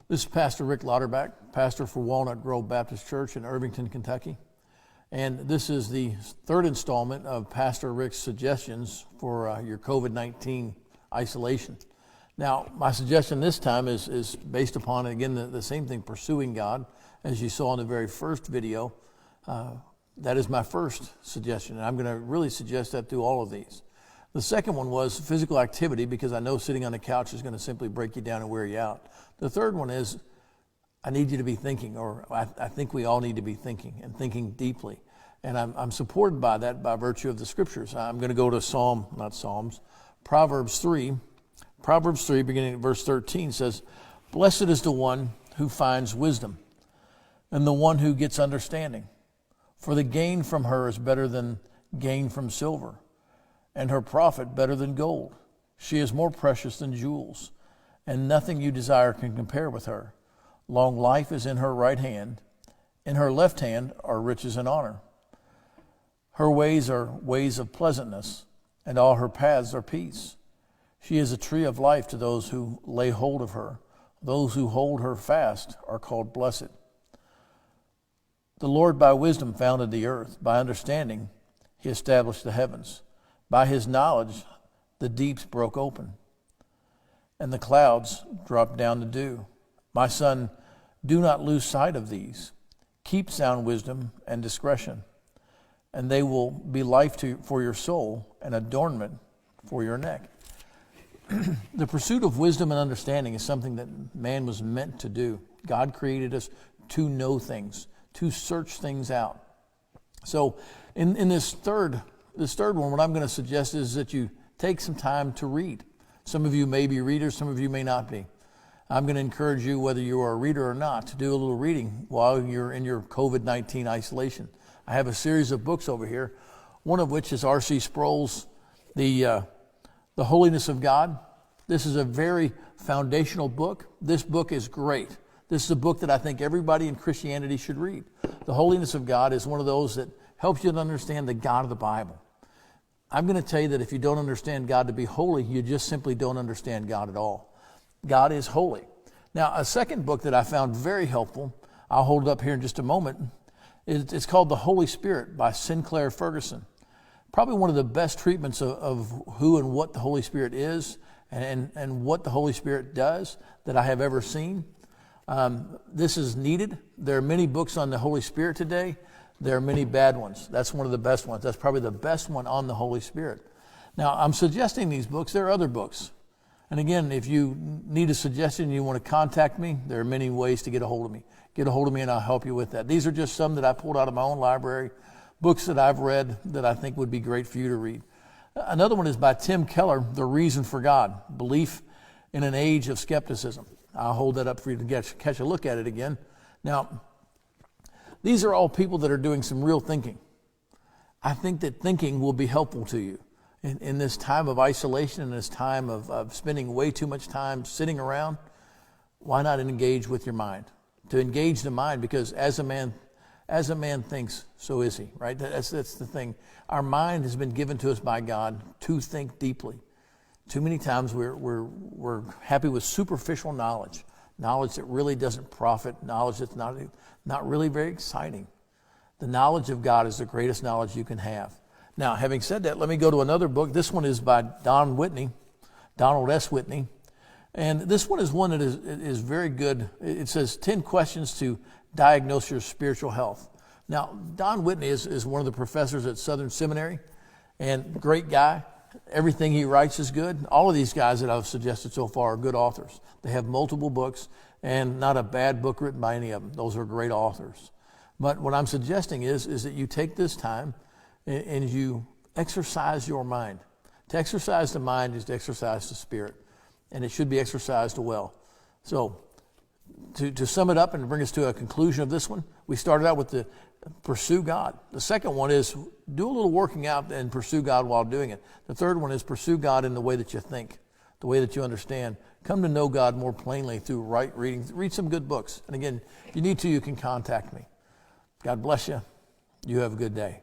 This is Pastor Rick Lauterbach, pastor for Walnut Grove Baptist Church in Irvington, Kentucky. And this is the third installment of Pastor Rick's suggestions for your COVID-19 isolation. Now, my suggestion this time is based upon, again, the same thing, pursuing God, as you saw in the very first video. That is my first suggestion, and I'm going to really suggest that through all of these. The second one was physical activity, because I know sitting on the couch is going to simply break you down and wear you out. The third one is I need you to be thinking, or I think we all need to be thinking and thinking deeply. And I'm supported by that by virtue of the scriptures. I'm going to go to Proverbs 3. Proverbs 3, beginning at verse 13, says, "Blessed is the one who finds wisdom, and the one who gets understanding. For the gain from her is better than gain from silver, and her profit better than gold. She is more precious than jewels, and nothing you desire can compare with her. Long life is in her right hand. In her left hand are riches and honor. Her ways are ways of pleasantness, and all her paths are peace. She is a tree of life to those who lay hold of her. Those who hold her fast are called blessed. The Lord by wisdom founded the earth. By understanding he established the heavens. By his knowledge the deeps broke open, and the clouds dropped down the dew. My son, do not lose sight of these. Keep sound wisdom and discretion, and they will be life for your soul and adornment for your neck." The pursuit of wisdom and understanding is something that man was meant to do. God created us to know things, to search things out. So in this third one, what I'm going to suggest is that you take some time to read. Some of you may be readers, some of you may not be. I'm going to encourage you, whether you are a reader or not, to do a little reading while you're in your COVID-19 isolation. I have a series of books over here, one of which is R.C. Sproul's The Holiness of God. This is a very foundational book. This book is great. This is a book that I think everybody in Christianity should read. The Holiness of God is one of those that helps you to understand the God of the Bible. I'm going to tell you that if you don't understand God to be holy, you just simply don't understand God at all. God is holy. Now, a second book that I found very helpful, I'll hold it up here in just a moment, it's called The Holy Spirit by Sinclair Ferguson. Probably one of the best treatments of who and what the Holy Spirit is and what the Holy Spirit does that I have ever seen. This is needed. There are many books on the Holy Spirit today. There are many bad ones. That's one of the best ones. That's probably the best one on the Holy Spirit. Now, I'm suggesting these books. There are other books. And again, if you need a suggestion and you want to contact me, there are many ways to get a hold of me. Get a hold of me and I'll help you with that. These are just some that I pulled out of my own library, books that I've read that I think would be great for you to read. Another one is by Tim Keller, The Reason for God, Belief in an Age of Skepticism. I'll hold that up for you to catch a look at it again. Now, these are all people that are doing some real thinking. I think that thinking will be helpful to you in this time of isolation, in this time of spending way too much time sitting around. Why not engage with your mind? To engage the mind, because as a man thinks, so is he, right? That's the thing. Our mind has been given to us by God to think deeply. Too many times we're happy with superficial knowledge that really doesn't profit, knowledge that's not really very exciting. The knowledge of God is the greatest knowledge you can have. Now, having said that, let me go to another book. This one is by Donald S. Whitney. And this one is one that is very good. It says 10 questions to diagnose your spiritual health. Now, Don Whitney is one of the professors at Southern Seminary, and great guy. Everything he writes is good. All of these guys that I've suggested so far are good authors. They have multiple books, and not a bad book written by any of them. Those are great authors. But what I'm suggesting is that you take this time and you exercise your mind. To exercise the mind is to exercise the spirit, and it should be exercised well. So, to sum it up and bring us to a conclusion of this one, we started out with the pursue God. The second one is do a little working out and pursue God while doing it. The third one is pursue God in the way that you think, the way that you understand. Come to know God more plainly through right reading. Read some good books. And again, if you need to, you can contact me. God bless you. You have a good day.